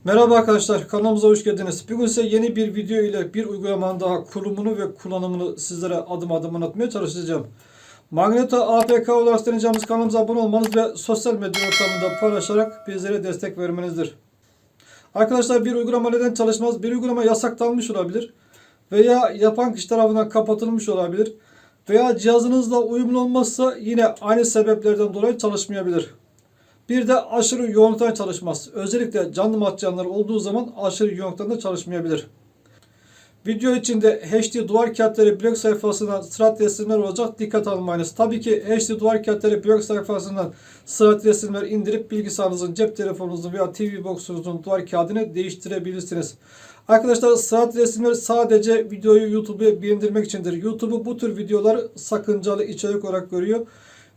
Merhaba arkadaşlar, kanalımıza hoş geldiniz. Bugün size yeni bir video ile bir uygulamanın daha kurulumunu ve kullanımını sizlere adım adım anlatmaya çalışacağım. Magneto APK olarak deneyeceğimiz kanalımıza abone olmanız ve sosyal medya ortamında paylaşarak bizlere destek vermenizdir. Arkadaşlar, bir uygulama neden çalışmaz? Bir uygulama yasaklanmış olabilir veya yapan kişi tarafından kapatılmış olabilir veya cihazınızla uyumlu olmazsa yine aynı sebeplerden dolayı çalışmayabilir. Bir de aşırı yoğunluktan çalışmaz. Özellikle canlı matcanlar olduğu zaman aşırı yoğunluktan da çalışmayabilir. Video içinde HD Duvar Kağıtları blog sayfasından Slayt resimler olacak. Dikkat almayınız. Tabii ki HD Duvar Kağıtları blog sayfasından Slayt resimler indirip bilgisayarınızın, cep telefonunuzun veya TV box'unuzun duvar kağıdını değiştirebilirsiniz. Arkadaşlar, Slayt resimler sadece videoyu YouTube'ya beğendirmek içindir. YouTube bu tür videoları sakıncalı içerik olarak görüyor.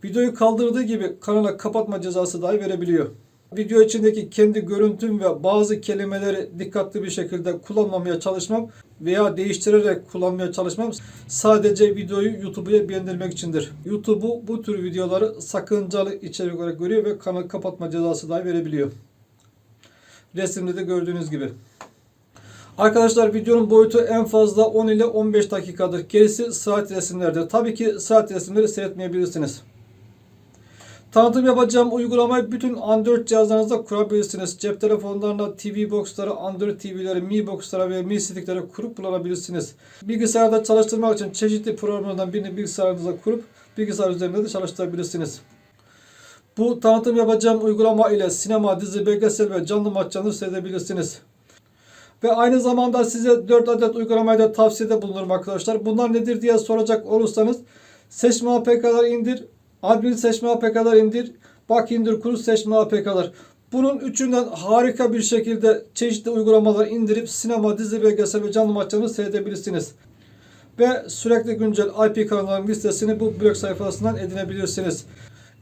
Videoyu kaldırdığı gibi kanala kapatma cezası dahi verebiliyor. Video içindeki kendi görüntüm ve bazı kelimeleri dikkatli bir şekilde kullanmamaya çalışmam veya değiştirerek kullanmaya çalışmam sadece videoyu YouTube'ya beğendirmek içindir. YouTube bu tür videoları sakıncalı içerik olarak görüyor ve kanal kapatma cezası dahi verebiliyor. Resimde de gördüğünüz gibi. Arkadaşlar, videonun boyutu en fazla 10 ile 15 dakikadır. Gerisi Slayt resimlerdir. Tabii ki Slayt resimleri seyretmeyebilirsiniz. Tanıtım yapacağım uygulamayı bütün Android cihazlarınızda kurabilirsiniz. Cep telefonlarına, TV box'lara, Android TV'leri, Mi box'lara ve Mi stick'lere kurup kullanabilirsiniz. Bilgisayarda çalıştırmak için çeşitli programlardan birini bilgisayarınıza kurup bilgisayar üzerinde de çalıştırabilirsiniz. Bu tanıtım yapacağım uygulama ile sinema, dizi, belgesel ve canlı maçlarını seyredebilirsiniz. Ve aynı zamanda size 4 adet uygulamayı da tavsiyede bulunurum arkadaşlar. Bunlar nedir diye soracak olursanız: seçme APK'lar indir, admin seçme APK'lar indir, bak indir kuru seçme APK'lar. Bunun üçünden harika bir şekilde çeşitli uygulamalar indirip sinema, dizi, belgesel ve canlı maçlarını seyredebilirsiniz. Ve sürekli güncel IP kanalların listesini bu blog sayfasından edinebilirsiniz.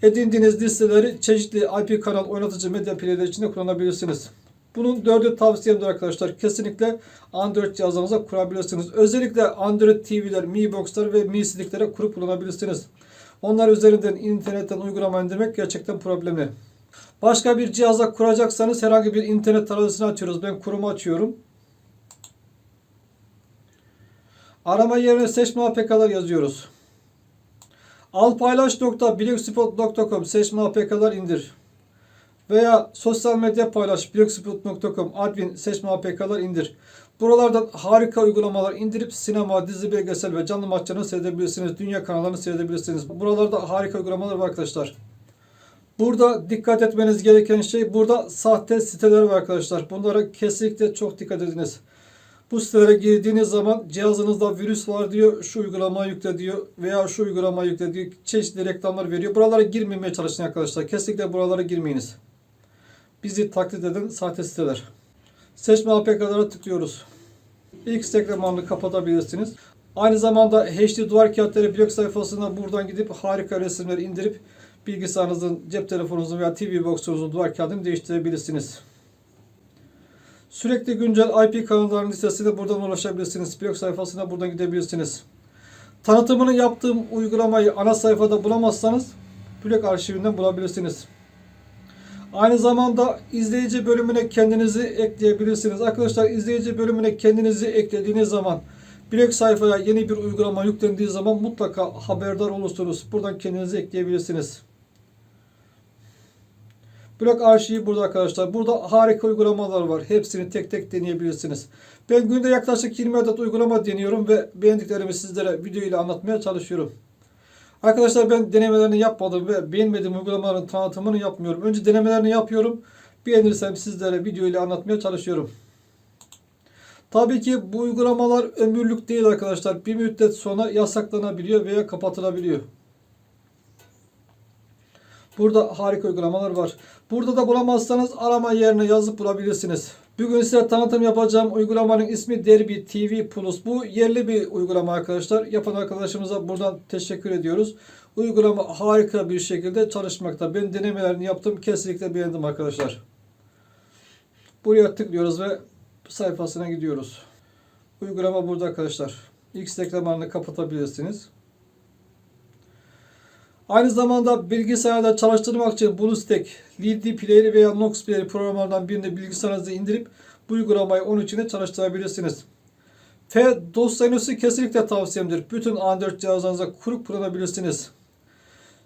Edindiğiniz listeleri çeşitli IP kanal oynatıcı medya player'ler içinde kullanabilirsiniz. Bunun 4'ü tavsiyemdir arkadaşlar. Kesinlikle Android cihazınıza kurabilirsiniz. Özellikle Android TV'ler, Mi Box'lar ve Mi Stick'lere kurup kullanabilirsiniz. Onlar üzerinden internetten uygulama indirmek gerçekten problemli. Başka bir cihaza kuracaksanız herhangi bir internet tarayıcısını açıyoruz. Ben Chrome'u açıyorum. Arama yerine seçme APK'lar yazıyoruz. alpaylaş.blogspot.com seçme APK'lar indir. Veya sosyal medya paylaş blogspot.com admin seçme APK'lar indir. Buralardan harika uygulamalar indirip sinema, dizi, belgesel ve canlı maçlarını seyredebilirsiniz. Dünya kanallarını seyredebilirsiniz. Buralarda harika uygulamalar var arkadaşlar. Burada dikkat etmeniz gereken şey, burada sahte siteler var arkadaşlar. Bunlara kesinlikle çok dikkat ediniz. Bu sitelere girdiğiniz zaman cihazınızda virüs var diyor, şu uygulamayı yükle diyor veya şu uygulamayı yükle diyor. Çeşitli reklamlar veriyor. Buralara girmemeye çalışın arkadaşlar. Kesinlikle buralara girmeyiniz. Bizi taklit eden sahte siteler. Seçme APK'lara tıklıyoruz. İlk reklamını kapatabilirsiniz. Aynı zamanda HD Duvar Kağıtları blog sayfasına buradan gidip harika resimleri indirip bilgisayarınızın, cep telefonunuzun veya TV box'unuzun duvar kağıdını değiştirebilirsiniz. Sürekli güncel IP kanallarının listesine buradan ulaşabilirsiniz. Blog sayfasına buradan gidebilirsiniz. Tanıtımını yaptığım uygulamayı ana sayfada bulamazsanız blog arşivinden bulabilirsiniz. Aynı zamanda izleyici bölümüne kendinizi ekleyebilirsiniz. Arkadaşlar, izleyici bölümüne kendinizi eklediğiniz zaman blog sayfaya yeni bir uygulama yüklendiği zaman mutlaka haberdar olursunuz. Buradan kendinizi ekleyebilirsiniz. Blog arşivi burada arkadaşlar. Burada harika uygulamalar var. Hepsini tek tek deneyebilirsiniz. Ben günde yaklaşık 20 adet uygulama deniyorum ve beğendiklerimi sizlere video ile anlatmaya çalışıyorum. Arkadaşlar, ben denemelerini yapmadım ve beğenmediğim uygulamaların tanıtımını yapmıyorum. Önce denemelerini yapıyorum. Beğenirsem sizlere video ile anlatmaya çalışıyorum. Tabii ki bu uygulamalar ömürlük değil arkadaşlar. Bir müddet sonra yasaklanabiliyor veya kapatılabiliyor. Burada harika uygulamalar var. Burada da bulamazsanız arama yerine yazıp bulabilirsiniz. Bugün size tanıtım yapacağım uygulamanın ismi DerbiTVPlus. Bu yerli bir uygulama arkadaşlar. Yapan arkadaşımıza buradan teşekkür ediyoruz. Uygulama harika bir şekilde çalışmakta. Ben denemelerini yaptım. Kesinlikle beğendim arkadaşlar. Buraya tıklıyoruz ve sayfasına gidiyoruz. Uygulama burada arkadaşlar. X reklamlarını kapatabilirsiniz. Aynı zamanda bilgisayarda çalıştırmak için BlueStack, LD Player veya Nox Player programlardan birini bilgisayarınıza indirip bu uygulamayı onun içinde çalıştırabilirsiniz. Dosyanızı kesinlikle tavsiyemdir. Bütün Android cihazlarınıza kurup kullanabilirsiniz.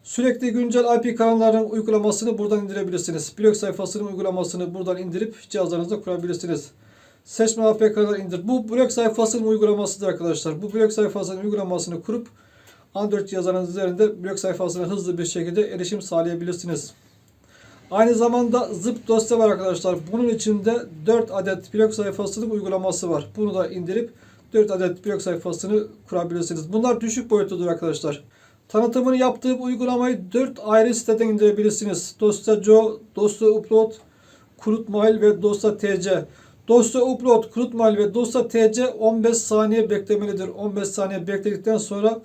Sürekli güncel IP kanallarının uygulamasını buradan indirebilirsiniz. Blog sayfasının uygulamasını buradan indirip cihazlarınızda kurabilirsiniz. Seçme APK'ları indir. Bu blog sayfasının uygulamasıdır arkadaşlar. Bu blog sayfasının uygulamasını kurup Android cihazlarınız üzerinde blog sayfasına hızlı bir şekilde erişim sağlayabilirsiniz. Aynı zamanda zip dosya var arkadaşlar. Bunun içinde 4 adet blog sayfasının uygulaması var. Bunu da indirip 4 adet blog sayfasını kurabilirsiniz. Bunlar düşük boyutludur arkadaşlar. Tanıtımını yaptığım uygulamayı 4 ayrı siteden indirebilirsiniz. Dosya.co, Dosya Upload, Kurutmail ve Dosya TC. Dosya Upload, Kurutmail ve Dosya TC 15 saniye beklemelidir. 15 saniye bekledikten sonra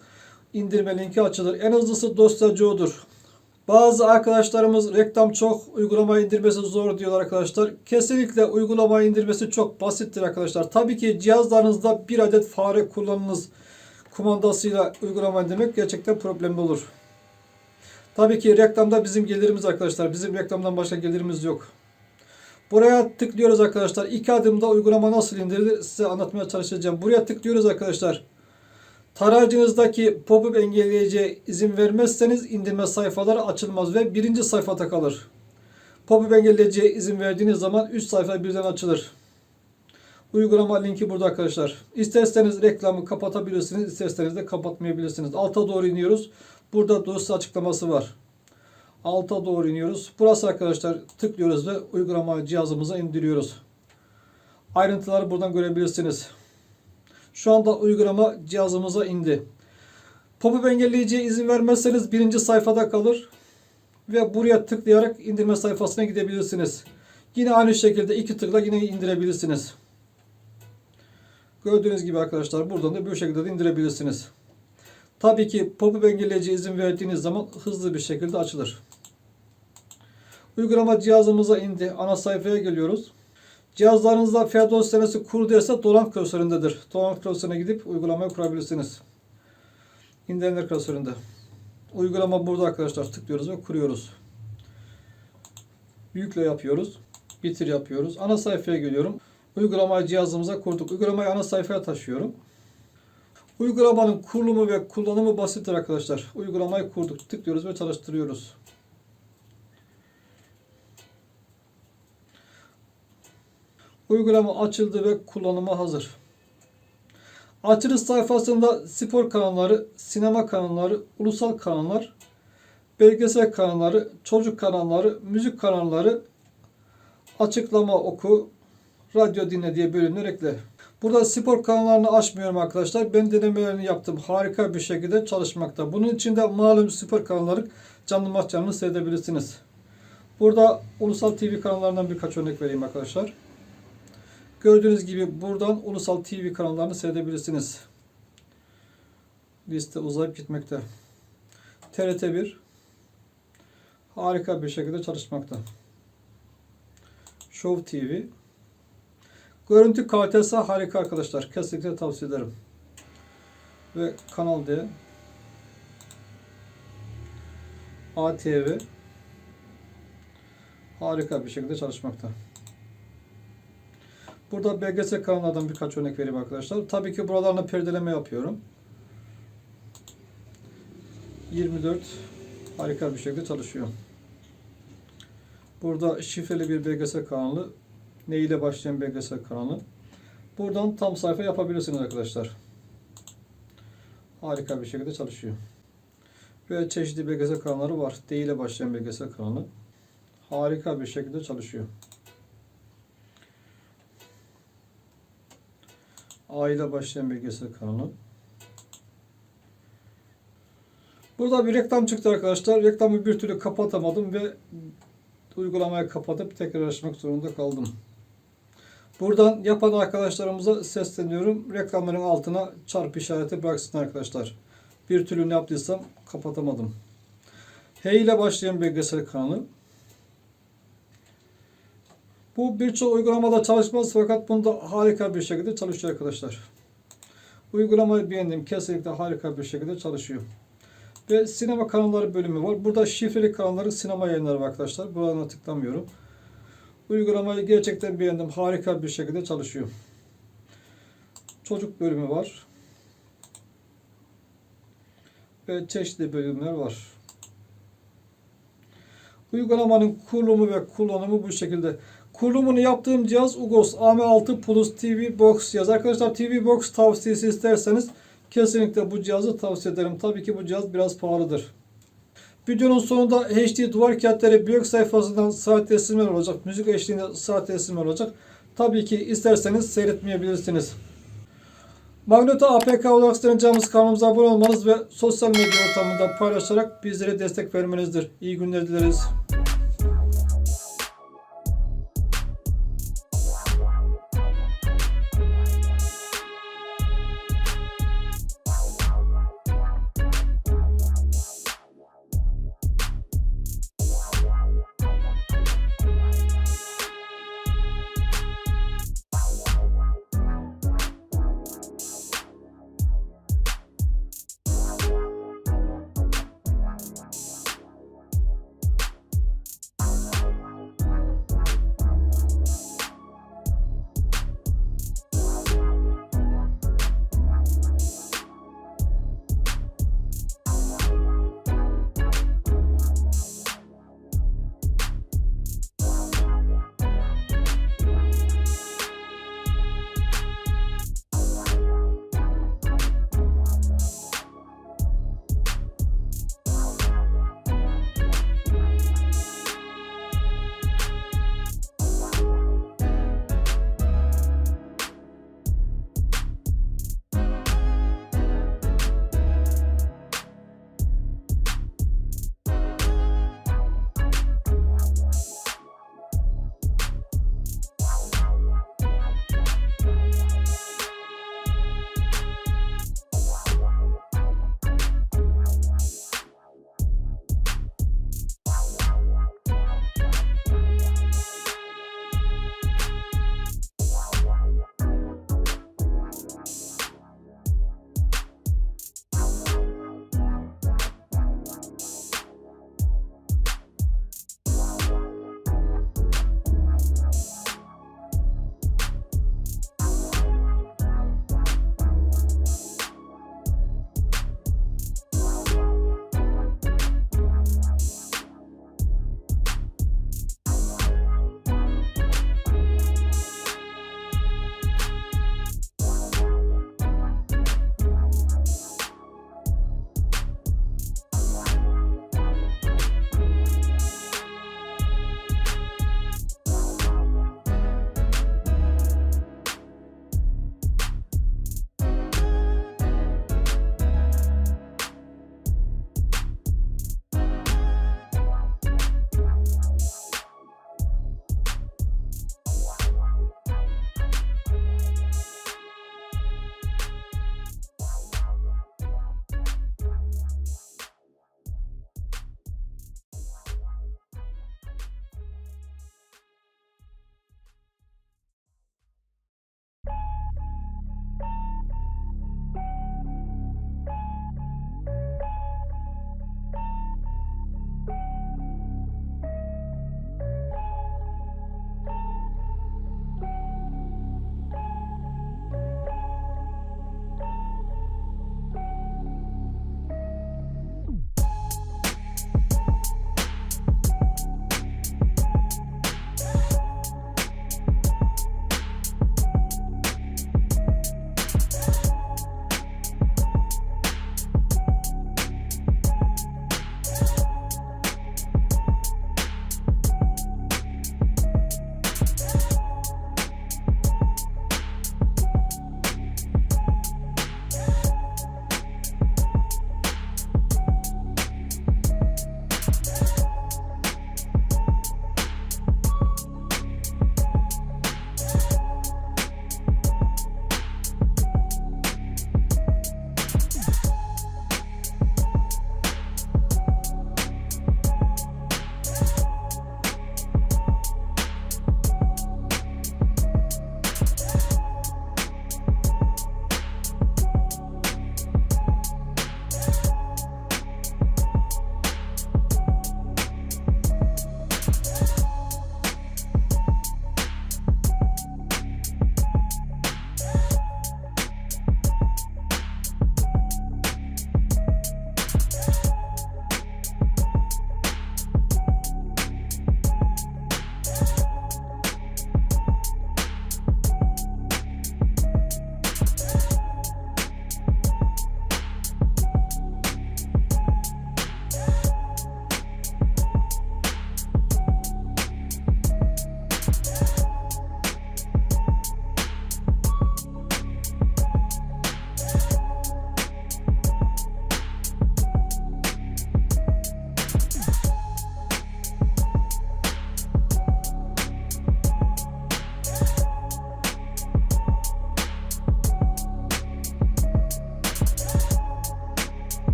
indirme linki açılır. En hızlısı Dosya.co'dur. Bazı arkadaşlarımız reklam çok, uygulamayı indirmesi zor diyorlar arkadaşlar. Kesinlikle uygulamayı indirmesi çok basittir arkadaşlar. Tabii ki cihazlarınızda bir adet fare kullanınız kumandasıyla uygulama indirmek gerçekten problemli olur. Tabii ki reklamda bizim gelirimiz arkadaşlar. Bizim reklamdan başka gelirimiz yok. Buraya tıklıyoruz arkadaşlar. 2 adımda uygulama nasıl indirilir size anlatmaya çalışacağım. Buraya tıklıyoruz arkadaşlar. Tarayıcınızdaki pop-up engelleyiciye izin vermezseniz indirme sayfaları açılmaz ve birinci sayfada kalır. Pop-up engelleyiciye izin verdiğiniz zaman 3 sayfa birden açılır. Uygulama linki burada arkadaşlar. İsterseniz reklamı kapatabilirsiniz, isterseniz de kapatmayabilirsiniz. Alta doğru iniyoruz. Burada dosya açıklaması var. Alta doğru iniyoruz. Burası arkadaşlar tıklıyoruz ve uygulamayı cihazımıza indiriyoruz. Ayrıntıları buradan görebilirsiniz. Şu anda uygulama cihazımıza indi. Pop-up engelleyiciye izin vermezseniz birinci sayfada kalır. Ve buraya tıklayarak indirme sayfasına gidebilirsiniz. Yine aynı şekilde 2 tıkla yine indirebilirsiniz. Gördüğünüz gibi arkadaşlar buradan da bu şekilde de indirebilirsiniz. Tabii ki pop-up engelleyiciye izin verdiğiniz zaman hızlı bir şekilde açılır. Uygulama cihazımıza indi. Ana sayfaya geliyoruz. Cihazlarınızda F dosyanızı kurduysa dolant klasöründedir. Dolant klasörüne gidip uygulamayı kurabilirsiniz. İndirenler klasöründe. Uygulama burada arkadaşlar. Tıklıyoruz ve kuruyoruz. Yükle yapıyoruz. Bitir yapıyoruz. Ana sayfaya geliyorum. Uygulamayı cihazımıza kurduk. Uygulamayı ana sayfaya taşıyorum. Uygulamanın kurulumu ve kullanımı basittir arkadaşlar. Uygulamayı kurduk. Tıklıyoruz ve çalıştırıyoruz. Uygulama açıldı ve kullanıma hazır. Açılış sayfasında spor kanalları, sinema kanalları, ulusal kanallar, belgesel kanalları, çocuk kanalları, müzik kanalları, açıklama oku, radyo dinle diye bölümler ekle. Burada spor kanallarını açmıyorum arkadaşlar. Ben denemelerini yaptım. Harika bir şekilde çalışmakta. Bunun için de malum spor kanalları canlı maç canlı seyredebilirsiniz. Burada ulusal TV kanallarından birkaç örnek vereyim arkadaşlar. Gördüğünüz gibi buradan ulusal TV kanallarını seyredebilirsiniz. Liste uzayıp gitmekte. TRT1 harika bir şekilde çalışmakta. Show TV. Görüntü kalitesi harika arkadaşlar. Kesinlikle tavsiye ederim. Ve Kanal D. ATV harika bir şekilde çalışmakta. Burada belgesel kanallardan birkaç örnek vereyim arkadaşlar. Tabii ki buralarına perdeleme yapıyorum. 24 harika bir şekilde çalışıyor. Burada şifreli bir belgesel kanalı. Ne ile başlayan belgesel kanalı. Buradan tam sayfa yapabilirsiniz arkadaşlar. Harika bir şekilde çalışıyor. Ve çeşitli belgesel kanalları var. D ile başlayan belgesel kanalı. Harika bir şekilde çalışıyor. A ile başlayan belgesel kanalı. Burada bir reklam çıktı arkadaşlar. Reklamı bir türlü kapatamadım ve uygulamayı kapatıp tekrar açmak zorunda kaldım. Buradan yapan arkadaşlarımıza sesleniyorum. Reklamların altına çarpı işareti bıraksın arkadaşlar. Bir türlü ne yaptıysam kapatamadım. H ile başlayan belgesel kanalı. Bu birçok uygulamada çalışmaz fakat bunda harika bir şekilde çalışıyor arkadaşlar. Uygulamayı beğendim. Kesinlikle harika bir şekilde çalışıyor. Ve sinema kanalları bölümü var. Burada şifreli kanalların sinema yayınları var arkadaşlar. Buradan tıklamıyorum. Uygulamayı gerçekten beğendim. Harika bir şekilde çalışıyor. Çocuk bölümü var. Ve çeşitli bölümler var. Uygulamanın kurulumu ve kullanımı bu şekilde. Kurulumunu yaptığım cihaz UGOS AM6 Plus TV Box cihaz. Arkadaşlar TV Box tavsiyesi isterseniz kesinlikle bu cihazı tavsiye ederim. Tabii ki bu cihaz biraz pahalıdır. Videonun sonunda HD duvar kağıtları blog sayfasından saat resimler olacak. Müzik eşliğinde saat resimler olacak. Tabii ki isterseniz seyretmeyebilirsiniz. Magneto APK olarak tanıcağımız kanalımıza abone olmanız ve sosyal medya ortamında paylaşarak bizlere destek vermenizdir. İyi günler dileriz.